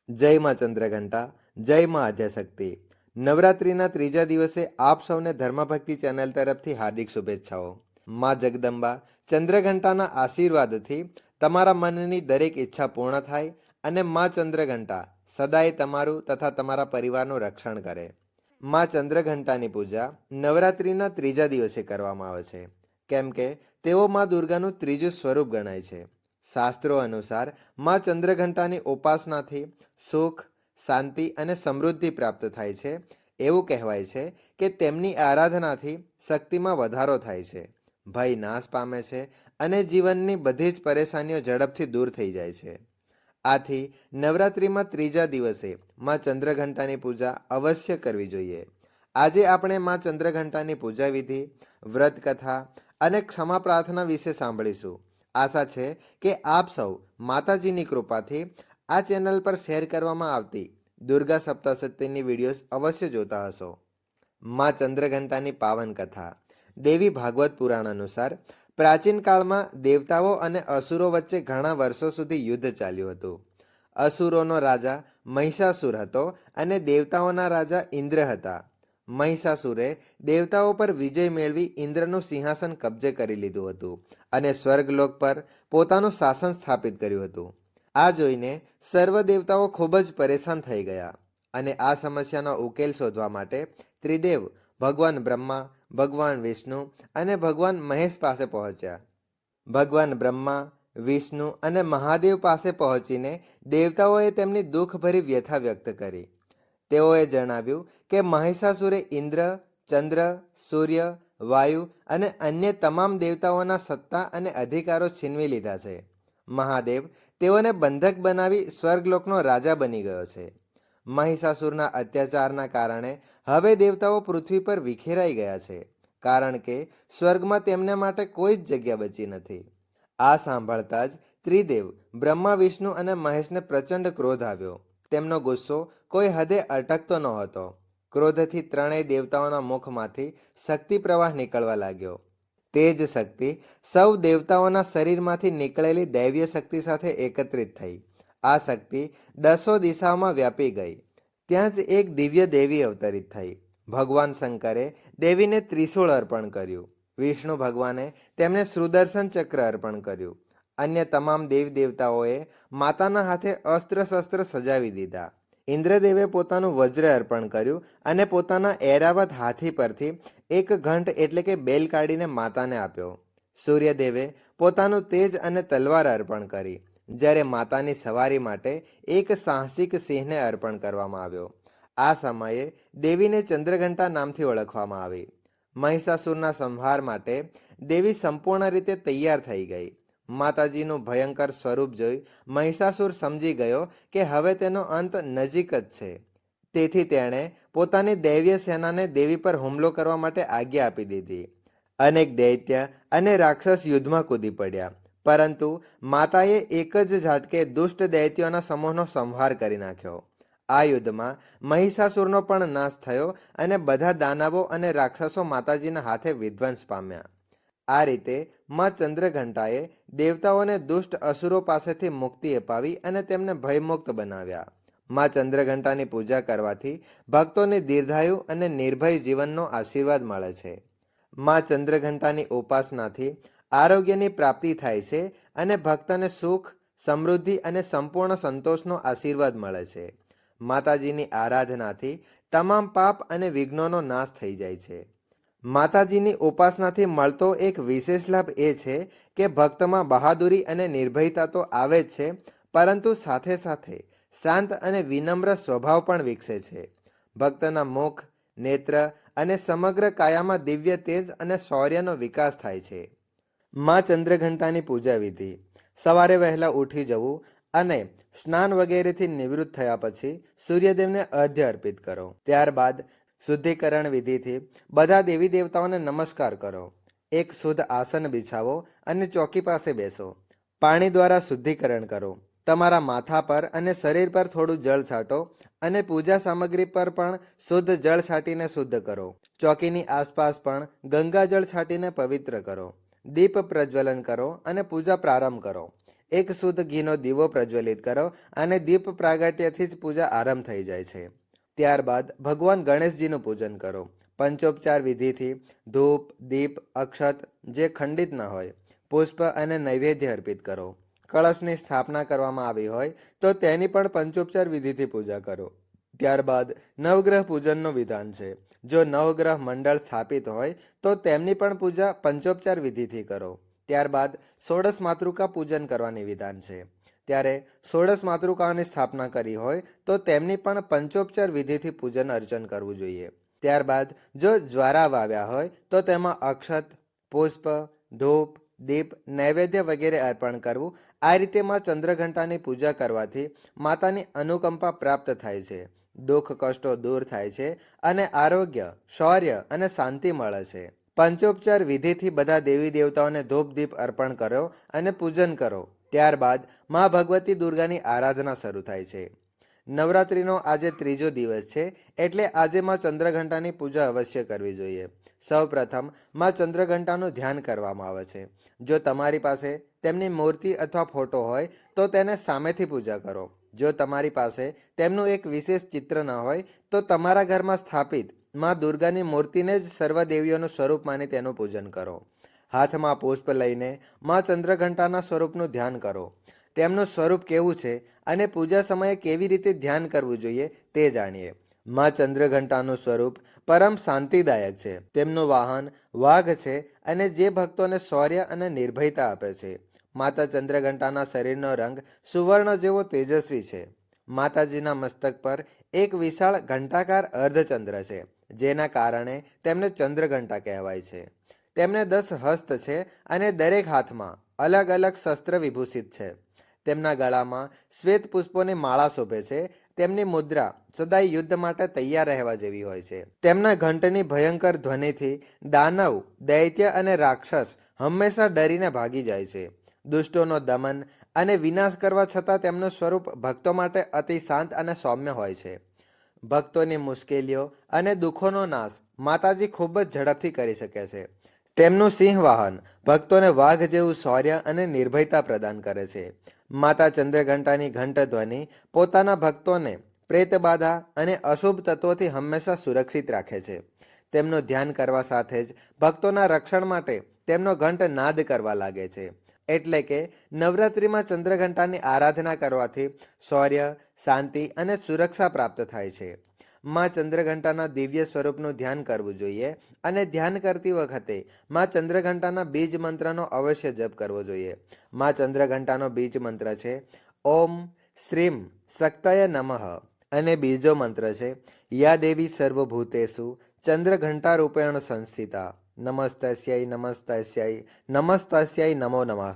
જય માં ચંદ્રઘંટા, જય માં આદ્યશક્તિ. નવરાત્રિના ત્રીજા દિવસે આપ સૌને ધર્મભક્તિ ચેનલ તરફથી હાર્દિક શુભેચ્છાઓ. માં જગદંબા ચંદ્રઘંટાના આશીર્વાદથી તમારા મનની દરેક ઈચ્છા પૂર્ણ થાય અને માં ચંદ્રઘંટા સદાય તમારું તથા તમારા પરિવારનું રક્ષણ કરે. માં ચંદ્રઘંટાની પૂજા નવરાત્રિના ત્રીજા દિવસે કરવામાં આવે છે, કેમ કે તેઓ માં દુર્ગાનું ત્રીજું સ્વરૂપ ગણાય છે. શાસ્ત્રો અનુસાર માં ચંદ્રઘંટાની ઉપાસનાથી સુખ, શાંતિ અને સમૃદ્ધિ પ્રાપ્ત થાય છે. એવું કહેવાય છે કે તેમની આરાધનાથી શક્તિમાં વધારો થાય છે, ભય નાશ પામે છે અને જીવનની બધી જ પરેશાનીઓ ઝડપથી દૂર થઈ જાય છે. આથી નવરાત્રિમાં ત્રીજા દિવસે માં ચંદ્રઘંટાની પૂજા અવશ્ય કરવી જોઈએ. આજે આપણે માં ચંદ્રઘંટાની પૂજા વિધિ, વ્રત કથા અને ક્ષમા પ્રાર્થના વિશે સાંભળીશું. આશા છે કે આપ સૌ માતાજીની કૃપાથી આ ચેનલ પર શેર કરવામાં આવતી દુર્ગા સપ્તશતીની વિડીયોઝ અવશ્ય જોતા હશો. માં ચંદ્રઘંટાની પાવન કથા. દેવી ભાગવત પુરાણ અનુસાર પ્રાચીન કાળમાં દેવતાઓ અને અસુરો વચ્ચે ઘણા વર્ષો સુધી યુદ્ધ ચાલ્યું હતું. અસુરોનો રાજા મહિષાસુર હતો અને દેવતાઓના રાજા ઇન્દ્ર હતા. મહિષાસુરે દેવતાઓ પર વિજય મેળવી ઇન્દ્રનું સિંહાસન કબજે કરી લીધું હતું અને સ્વર્ગલોક પર પોતાનું શાસન સ્થાપિત કર્યું હતું. આ જોઈને સર્વ દેવતાઓ ખૂબ જ પરેશાન થઈ ગયા અને આ સમસ્યાનો ઉકેલ શોધવા માટે ત્રિદેવ ભગવાન બ્રહ્મા, ભગવાન વિષ્ણુ અને ભગવાન મહેશ પાસે પહોંચ્યા. ભગવાન બ્રહ્મા, વિષ્ણુ અને મહાદેવ પાસે પહોંચીને દેવતાઓએ તેમની દુઃખભરી વ્યથા વ્યક્ત કરી. તેઓએ જણાવ્યું કે મહિષાસુરે ઇન્દ્ર, ચંદ્ર, સૂર્ય, વાયુ અને અન્ય તમામ દેવતાઓના સત્તા અને અધિકારો છીનવી લીધા છે. મહાદેવ તેઓને બંધક બનાવી સ્વર્ગલોકનો રાજા બની ગયો છે. મહિષાસુરના અત્યાચારના કારણે હવે દેવતાઓ પૃથ્વી પર વિખેરાઈ ગયા છે, કારણ કે સ્વર્ગમાં તેમના માટે કોઈ જ જગ્યા બચી નથી. આ સાંભળતા જ ત્રિદેવ બ્રહ્મા, વિષ્ણુ અને મહેશને પ્રચંડ ક્રોધ આવ્યો. તેમનો ગુસ્સો કોઈ હદે અટકતો નહોતો. ક્રોધથી ત્રણેય દેવતાઓના મુખમાંથી શક્તિ પ્રવાહ નીકળવા લાગ્યો. તે જ શક્તિ સૌ દેવતાઓના શરીરમાંથી નીકળેલી દૈવીય શક્તિ સાથે એકત્રિત થઈ. આ શક્તિ 10 દિશાઓમાં વ્યાપી ગઈ. ત્યાં જ એક દિવ્ય દેવી અવતરિત થઈ. ભગવાન શંકરે દેવીને ત્રિશૂળ અર્પણ કર્યું. વિષ્ણુ ભગવાને તેમને સુદર્શન ચક્ર અર્પણ કર્યું. અન્ય તમામ દેવી દેવતાઓએ માતાના હાથે અસ્ત્ર શસ્ત્ર સજાવી દીધા. ઇન્દ્રદેવે પોતાનું વજ્ર અર્પણ કર્યું અને પોતાના એરાવત હાથી પરથી એક ઘંટ એટલે કે બેલ કાઢીને માતાને આપ્યો. સૂર્યદેવે પોતાનું તેજ અને તલવાર અર્પણ કરી, જ્યારે માતાની સવારી માટે એક સાહસિક સિંહને અર્પણ કરવામાં આવ્યો. આ સમયે દેવીને ચંદ્રઘંટા નામથી ઓળખવામાં આવી. મહિષાસુરના સંહાર માટે દેવી સંપૂર્ણ રીતે તૈયાર થઈ ગઈ. માતાજીનું ભયંકર સ્વરૂપ જોઈ મહિષાસુર સમજી ગયો કે હવે તેનો અંત નજીક જ છે. તેથી તેણે પોતાની દૈવીય સેનાને દેવી પર હુમલો કરવા માટે આજ્ઞા આપી દીધી. અનેક દૈત્ય અને રાક્ષસ યુદ્ધમાં કૂદી પડ્યા, પરંતુ માતાએ એક જ ઝાટકે દુષ્ટ દૈત્યોના સમૂહનો સંહાર કરી નાખ્યો. આ યુદ્ધમાં મહિષાસુરનો પણ નાશ થયો અને બધા દાનવો અને રાક્ષસો માતાજીના હાથે વિધ્વંસ પામ્યા. આ રીતે માં ચંદ્રઘંટાએ દેવતાઓને દુષ્ટ અસુરો પાસેથી મુક્તિ અપાવી અને તેમને ભયમુક્ત બનાવ્યા. માં ચંદ્રઘંટાની પૂજા કરવાથી ભક્તોને દીર્ઘાયુ અને નિર્ભય જીવનનો આશીર્વાદ મળે છે. માં ચંદ્રઘંટાની ઉપાસનાથી આરોગ્યની પ્રાપ્તિ થાય છે અને ભક્તને સુખ, સમૃદ્ધિ અને સંપૂર્ણ સંતોષનો આશીર્વાદ મળે છે. માતાજીની આરાધનાથી તમામ પાપ અને વિઘ્નોનો નાશ થઈ જાય છે. માતાજીની ઉપાસનાથી મળતો એક વિશેષ લાભ એ છે કે ભક્તમાં બહાદુરી અને નિર્ભયતા તો આવે જ છે, પરંતુ સાથે સાથે શાંત અને વિનમ્ર સ્વભાવ પણ વિકસે છે. ભક્તના મુખ, નેત્ર અને સમગ્ર કાયામાં દિવ્ય તેજ અને શૌર્યનો વિકાસ થાય છે. માં ચંદ્રઘંટાની પૂજા વિધિ. સવારે વહેલા ઉઠી જવું અને સ્નાન વગેરેથી નિવૃત્ત થયા પછી સૂર્યદેવને અર્ઘ્ય અર્પિત કરો. ત્યારબાદ શુદ્ધિકરણ વિધિથી બધા દેવી દેવતાઓને નમસ્કાર કરો. એક શુદ્ધ આસન બિછાવો અને ચોકી પાસે બેસો. પાણી દ્વારા શુદ્ધિકરણ કરો. તમારા માથા પર અને શરીર પર થોડું જળ છાંટો અને પૂજા સામગ્રી પર પણ શુદ્ધ જળ છાંટીને શુદ્ધ કરો. ચોકીની આસપાસ પણ ગંગાજળ છાંટીને પવિત્ર કરો. દીપ પ્રજ્વલન કરો અને પૂજા પ્રારંભ કરો. એક શુદ્ધ ઘીનો દીવો પ્રજ્વલિત કરો અને દીપ પ્રાગટ્યથી જ પૂજા આરંભ થઈ જાય છે. ત્યારબાદ ભગવાન ગણેશજીનું પૂજન કરો. પંચોપચાર વિધિથી ધૂપ, દીપ, અક્ષત જે ખંડિત ન હોય, પુષ્પ અને નૈવેદ્ય અર્પિત કરો. કળશની સ્થાપના કરવામાં આવી હોય તો તેની પણ પંચોપચાર વિધિથી પૂજા કરો. ત્યારબાદ નવગ્રહ પૂજનનું વિધાન છે. જો નવગ્રહ મંડળ સ્થાપિત હોય તો તેમની પણ પૂજા પંચોપચાર વિધિથી કરો. ત્યારબાદ ષોડશ માતૃકા પૂજન કરવાની વિધાન છે. ત્યારે ષોડશ માતૃકાઓની સ્થાપના કરી હોય તો તેમની પણ પંચોપચાર વિધિથી પૂજન અર્ચન કરવું જોઈએ. ત્યારબાદ જો જ્વારા વાવ્યા હોય તો તેમાં અક્ષત, પુષ્પ, ધૂપ, દીપ, નૈવેદ્ય વગેરે અર્પણ કરવું. આ રીતે માં ચંદ્રઘંટાની પૂજા કરવાથી માતાની અનુકંપા પ્રાપ્ત થાય છે, દુઃખ કષ્ટો દૂર થાય છે અને આરોગ્ય, શૌર્ય અને શાંતિ મળે છે. પંચોપચાર વિધિથી બધા દેવી દેવતાઓને ધૂપ દીપ અર્પણ કરો અને પૂજન કરો. ત્યારબાદ માં ભગવતી દુર્ગાની આરાધના શરૂ થાય છે. નવરાત્રિનો આજે ત્રીજો દિવસ છે, એટલે આજે માં ચંદ્રઘંટાની પૂજા અવશ્ય કરવી જોઈએ. સૌ પ્રથમ માં ચંદ્રઘંટાનું ધ્યાન કરવામાં આવે છે. જો તમારી પાસે તેમની મૂર્તિ અથવા ફોટો હોય તો તેને સામેથી પૂજા કરો. જો તમારી પાસે તેમનું એક વિશેષ ચિત્ર ન હોય તો તમારા ઘરમાં સ્થાપિત માં દુર્ગાની મૂર્તિને જ સર્વ દેવીઓનું સ્વરૂપ માની તેનું પૂજન કરો. હાથમાં પુષ્પ લઈને માં ચંદ્રઘંટાના સ્વરૂપનું ધ્યાન કરો. તેમનું સ્વરૂપ કેવું છે અને પૂજા સમયે કેવી રીતે ધ્યાન કરવું જોઈએ તે જાણીએ. માં ચંદ્રઘંટાનું સ્વરૂપ પરમ શાંતિદાયક છે. તેમનું વાહન વાઘ છે અને જે ભક્તોને શૌર્ય અને નિર્ભયતા આપે છે. માતા ચંદ્રઘંટાના શરીરનો રંગ સુવર્ણ જેવો તેજસ્વી છે. માતાજીના મસ્તક પર એક વિશાળ ઘંટાકાર અર્ધચંદ્ર છે, જેના કારણે તેમને ચંદ્રઘંટા કહેવાય છે. તેમને 10 હસ્ત છે અને દરેક હાથમાં અલગ અલગ શસ્ત્ર વિભૂષિત છે. તેમના ગળામાં શ્વેત પુષ્પોની માળા શોભે છે. તેમની મુદ્રા સદાય યુદ્ધ માટે તૈયાર રહેવા જેવી હોય છે. તેમના ઘંટની ભયંકર ધ્વનિથી દાનવ, દૈત્ય અને રાક્ષસ હંમેશા ડરીને ભાગી જાય છે. દુષ્ટોનો દમન અને વિનાશ કરવા છતાં તેમનું સ્વરૂપ ભક્તો માટે અતિ શાંત અને સૌમ્ય હોય છે. ભક્તોની મુશ્કેલીઓ અને દુઃખોનો નાશ માતાજી ખૂબ જ ઝડપથી કરી શકે છે. તેમનું સિંહ વાહન ભક્તોને વાઘ જેવું શૌર્ય અને નિર્ભયતા પ્રદાન કરે છે. માતા ચંદ્રઘંટાની ઘંટ ધ્વનિ પોતાના ભક્તોને પ્રેતબાધા અને અશુભ તત્વોથી હંમેશા સુરક્ષિત રાખે છે. તેમનું ધ્યાન કરવા સાથે જ ભક્તોના રક્ષણ માટે તેમનો ઘંટ નાદ કરવા લાગે છે. એટલે કે નવરાત્રિમાં ચંદ્રઘંટાની આરાધના કરવાથી શૌર્ય, શાંતિ અને સુરક્ષા પ્રાપ્ત થાય છે. માં ચંદ્રઘંટાના દિવ્ય સ્વરૂપનું ધ્યાન કરવું જોઈએ અને ધ્યાન કરતી વખતે માં ચંદ્રઘંટાના બીજ મંત્રનો અવશ્ય જપ કરવો જોઈએ. માં ચંદ્રઘંટાનો બીજ મંત્ર છે ઓમ શ્રીમ શક્તય નમઃ અને બીજો મંત્ર છે યા દેવી સર્વભૂતેષુ ચંદ્રઘંટા રૂપેણ સંસ્થિતા નમસ્તસ્यै નમસ્તસ્यै નમસ્તસ્यै નમો નમઃ.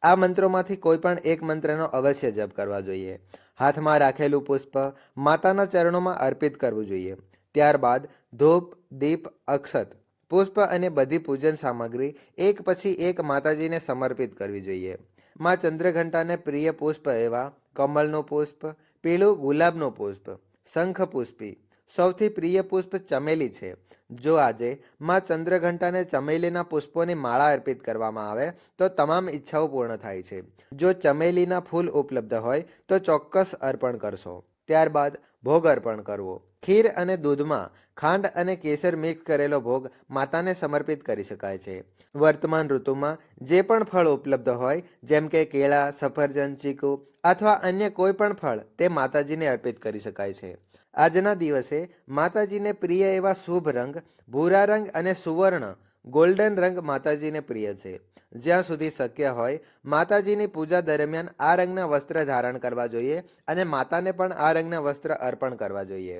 આ મંત્રોમાંથી કોઈ પણ એક મંત્રનો અવશ્ય જપ કરવા જોઈએ. હાથમાં રાખેલું પુષ્પ માતાના ચરણોમાં અર્પિત કરવું જોઈએ. ત્યારબાદ ધૂપ, દીપ, અક્ષત, પુષ્પ અને બધી પૂજન સામગ્રી એક પછી એક માતાજીને સમર્પિત કરવી જોઈએ. માં ચંદ્રઘંટાને પ્રિય પુષ્પ એવા કમળનું પુષ્પ, પીળું ગુલાબનું પુષ્પ, શંખ પુષ્પી, સૌથી પ્રિય પુષ્પ ચમેલી છે. જો આજે માં ચંદ્રઘંટાને ચમેલીના પુષ્પોની માળા અર્પિત કરવામાં આવે તો તમામ ઈચ્છાઓ પૂર્ણ થાય છે. જો ચમેલીના ફૂલ ઉપલબ્ધ હોય તો ચોક્કસ અર્પણ કરશો. ત્યારબાદ ભોગ અર્પણ કરવો. ખીર અને દૂધમાં ખાંડ અને કેસર મિક્સ કરેલો ભોગ માતાને સમર્પિત કરી શકાય છે. વર્તમાન ઋતુમાં જે પણ ફળ ઉપલબ્ધ હોય જેમ કે કેળા, સફરજન, ચીકુ અથવા અન્ય કોઈ પણ ફળ તે માતાજીને અર્પિત કરી શકાય છે. આજના દિવસે માતાજીને પ્રિય એવા શુભ રંગ ભૂરા રંગ અને સુવર્ણ ગોલ્ડન રંગ માતાજીને પ્રિય છે. જ્યાં સુધી શક્ય હોય માતાજીની પૂજા દરમિયાન આ રંગના વસ્ત્ર ધારણ કરવા જોઈએ અને માતાને પણ આ રંગના વસ્ત્ર અર્પણ કરવા જોઈએ.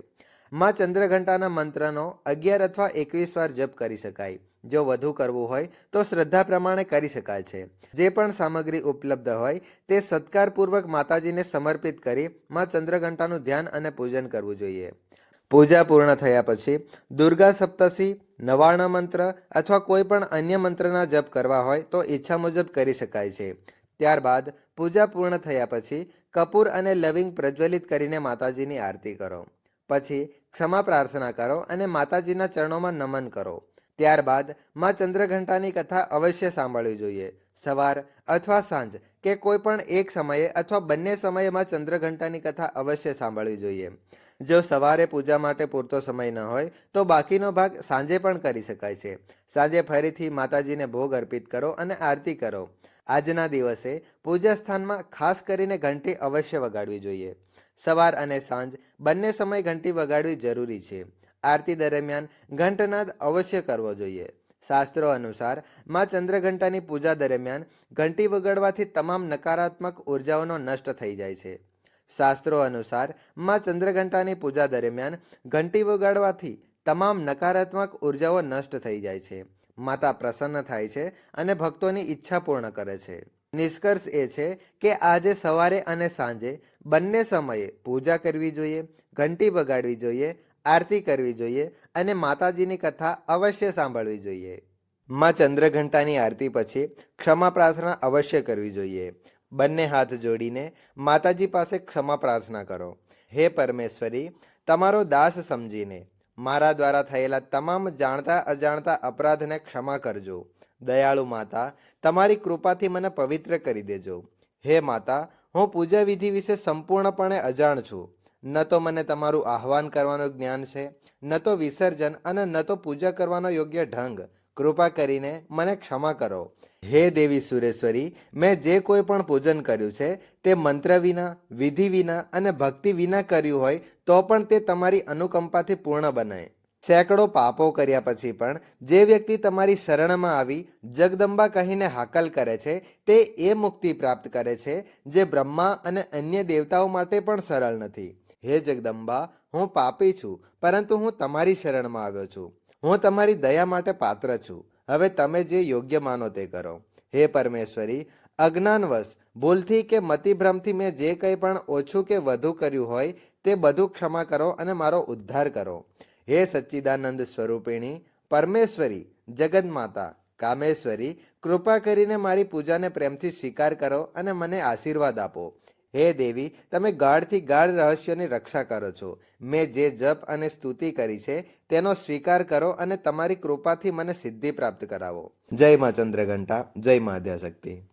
માં ચંદ્રઘંટાના મંત્રનો 11 અથવા 21 વાર જપ કરી શકાય. જો વધુ કરવું હોય તો શ્રદ્ધા પ્રમાણે કરી શકાય છે. જે પણ સામગ્રી ઉપલબ્ધ હોય તે સત્કારપૂર્વક માતાજીને સમર્પિત કરી માં ચંદ્રઘંટાનું ધ્યાન અને પૂજન કરવું જોઈએ. પૂજા પૂર્ણ થયા પછી દુર્ગા સપ્તશી, નવાર્ણ મંત્ર અથવા કોઈ પણ અન્ય મંત્રના જપ કરવા હોય તો ઈચ્છા મુજબ કરી શકાય છે. ત્યારબાદ પૂજા પૂર્ણ થયા પછી કપૂર અને લવિંગ પ્રજ્વલિત કરીને માતાજીની આરતી કરો. પછી ક્ષમા પ્રાર્થના કરો અને માતાજીના ચરણોમાં નમન કરો. ત્યારબાદ માં ચંદ્રઘંટાની કથા અવશ્ય સાંભળવી જોઈએ. સવાર અથવા સાંજ કે કોઈ પણ એક સમયે અથવા બંને સમયે માં ચંદ્રઘંટાની કથા અવશ્ય સાંભળવી જોઈએ. જો સવારે પૂજા માટે પૂરતો સમય ન હોય તો બાકીનો ભાગ સાંજે પણ કરી શકાય છે. સાંજે ફરીથી માતાજીને ભોગ અર્પિત કરો અને આરતી કરો. આજના દિવસે પૂજા સ્થાનમાં ખાસ કરીને ઘંટી અવશ્ય વગાડવી જોઈએ. સવાર અને સાંજ બંને સમય ઘંટી વગાડવી જરૂરી છે. આરતી દરમિયાન ઘંટનાદ અવશ્ય કરવો જોઈએ. શાસ્ત્રો અનુસાર માં ચંદ્રઘંટાની પૂજા દરમિયાન ઘંટી વગાડવાથી તમામ નકારાત્મક ઉર્જાઓનો નષ્ટ થઈ જાય છે. શાસ્ત્રો અનુસાર માં ચંદ્રઘંટાની પૂજા દરમિયાન ઘંટી વગાડવાથી તમામ નકારાત્મક ઉર્જાઓ નષ્ટ થઈ જાય છે. માતા પ્રસન્ન થાય છે અને ભક્તોની ઈચ્છા પૂર્ણ કરે છે. નિષ્કર્ષ એ છે કે આજે સવારે અને સાંજે બંને સમયે પૂજા કરવી જોઈએ, ઘંટી વગાડવી જોઈએ, આરતી કરવી જોઈએ અને માતાજીની કથા અવશ્ય સાંભળવી જોઈએ. માં ચંદ્રઘંટાની આરતી પછી ક્ષમા પ્રાર્થના અવશ્ય કરવી જોઈએ. બંને હાથ જોડીને માતાજી પાસે ક્ષમા પ્રાર્થના કરો. હે પરમેશ્વરી, તમારો દાસ સમજીને મારા દ્વારા થયેલા તમામ જાણતા અજાણતા અપરાધને ક્ષમા કરજો. દયાળુ માતા, તમારી કૃપાથી મને પવિત્ર કરી દેજો. હે માતા, હું પૂજા વિધિ વિશે સંપૂર્ણપણે અજાણ છું. ન તો મને તમારું આહ્વાન કરવાનું જ્ઞાન છે, ન તો વિસર્જન અને ન તો પૂજા કરવાનો યોગ્ય ઢંગ. કૃપા કરીને મને ક્ષમા કરો. હે દેવી સુરેશ્વરી, મેં જે કોઈ પણ પૂજન કર્યું છે તે મંત્ર વિના, વિધિ વિના અને ભક્તિ વિના કર્યું હોય તો પણ તે તમારી અનુકંપાથી પૂર્ણ બને. સેંકડો પાપો કર્યા પછી પણ જે વ્યક્તિ તમારી શરણમાં આવી જગદંબા કહીને હાકલ કરે છે તે એ મુક્તિ પ્રાપ્ત કરે છે જે બ્રહ્મા અને અન્ય દેવતાઓ માટે પણ સરળ નથી. હે જગદંબા, હું પાપી છું, પરંતુ હું તમારી શરણમાં આવ્યો છું. હું તમારી દયા માટે પાત્ર છું. હવે તમે જે યોગ્ય માનો તે કરો. હે પરમેશ્વરી, અજ્ઞાનવશ, ભૂલથી કે મતિભ્રમથી મેં જે કંઈ પણ ઓછું કે વધુ કર્યું હોય તે બધું ક્ષમા કરો અને મારો ઉદ્ધાર કરો. હે સચ્ચિદાનંદ સ્વરૂપિણી, પરમેશ્વરી, જગન્માતા, કામેશ્વરી, કૃપા કરીને મારી પૂજાને પ્રેમથી સ્વીકાર કરો અને મને આશીર્વાદ આપો. હે દેવી, તમે ગાઢથી ગાઢ રહસ્યોની રક્ષા કરો છો. મેં જે જપ અને સ્તુતિ કરી છે તેનો સ્વીકાર કરો અને તમારી કૃપાથી મને સિદ્ધિ પ્રાપ્ત કરાવો. જય મા ચંદ્રઘંટા, જય મા આદ્યાશક્તિ.